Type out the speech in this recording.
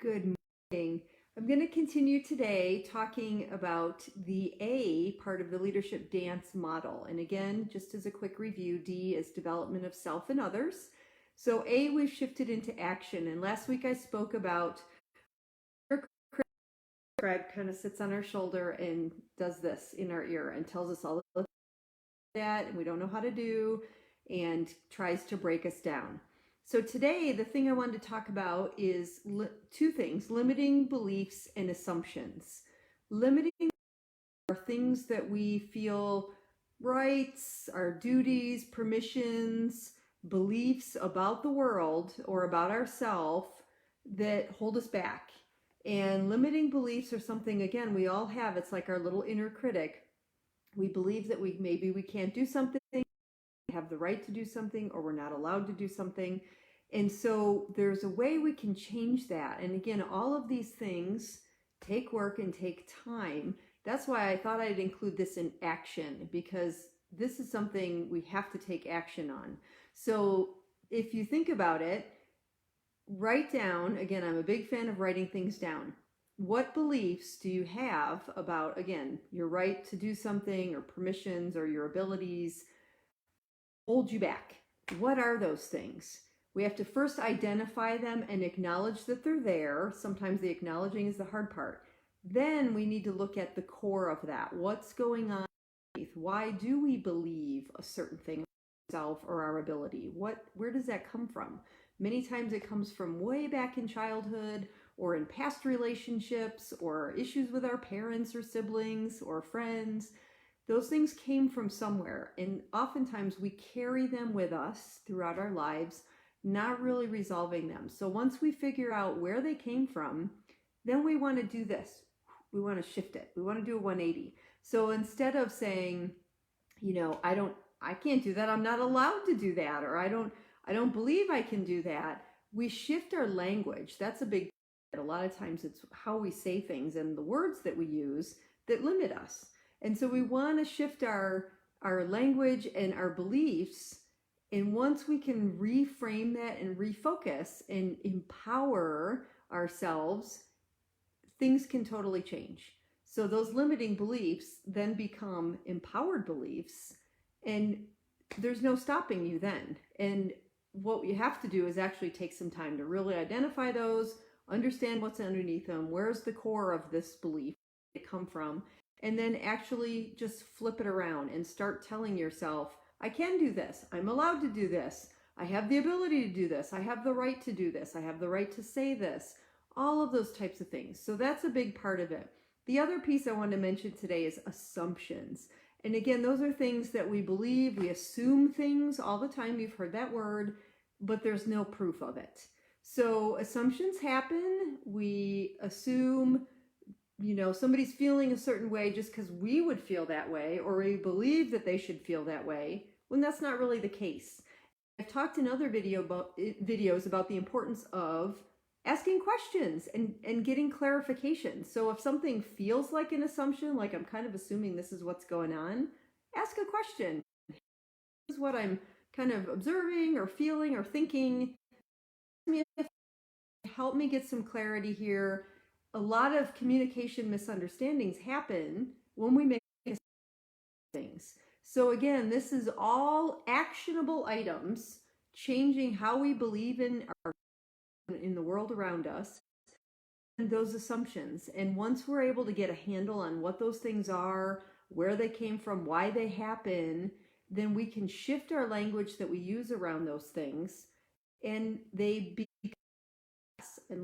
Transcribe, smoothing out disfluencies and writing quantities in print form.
Good morning. I'm going to continue today talking about the A part of the leadership dance model. And again, just as a quick review, D is development of self and others. So A, we've shifted into action. And last week I spoke about Craig kind of sits on our shoulder and does this in our ear and tells us all of that and we don't know how to do and tries to break us down. So today, the thing I wanted to talk about is two things: limiting beliefs and assumptions. Limiting are things that we feel rights, our duties, permissions, beliefs about the world or about ourselves that hold us back. And limiting beliefs are something, again, we all have. It's like our little inner critic. We believe that maybe we can't do something, have the right to do something, or we're not allowed to do something. And so there's a way we can change that. And again, all of these things take work and take time. That's why I thought I'd include this in action, because this is something we have to take action on. So if you think about it, write down, again, I'm a big fan of writing things down. What beliefs do you have about, again, your right to do something or permissions or your abilities hold you back? What are those things? We have to first identify them and acknowledge that they're there. Sometimes the acknowledging is the hard part. Then we need to look at the core of that. What's going on? Why do we believe a certain thing about ourselves or our ability? Where does that come from? Many times it comes from way back in childhood or in past relationships or issues with our parents or siblings or friends. Those things came from somewhere, and oftentimes we carry them with us throughout our lives, not really resolving them. So once we figure out where they came from, then we want to do this. We want to shift it. We want to do a 180. So instead of saying, I can't do that, I'm not allowed to do that, or I don't believe I can do that, we shift our language. That's a big, a lot of times it's how we say things and the words that we use that limit us. And so we want to shift our language and our beliefs. And once we can reframe that and refocus and empower ourselves, things can totally change. So those limiting beliefs then become empowered beliefs, and there's no stopping you then. And what you have to do is actually take some time to really identify those, understand what's underneath them, where's the core of this belief it come from, and then actually just flip it around and start telling yourself, I can do this. I'm allowed to do this. I have the ability to do this. I have the right to do this. I have the right to say this. All of those types of things. So that's a big part of it. The other piece I want to mention today is assumptions. And again, those are things that we believe. We assume things all the time. You've heard that word, but there's no proof of it. So assumptions happen. We assume somebody's feeling a certain way just because we would feel that way, or we believe that they should feel that way, when that's not really the case. I've talked in other videos about the importance of asking questions and getting clarification. So if something feels like an assumption, like I'm kind of assuming this is what's going on, ask a question. This is what I'm kind of observing or feeling or thinking. Help me get some clarity here. A lot of communication misunderstandings happen when we make things. So again, this is all actionable items, changing how we believe in the world around us and those assumptions. And once we're able to get a handle on what those things are, where they came from, why they happen, then we can shift our language that we use around those things, and they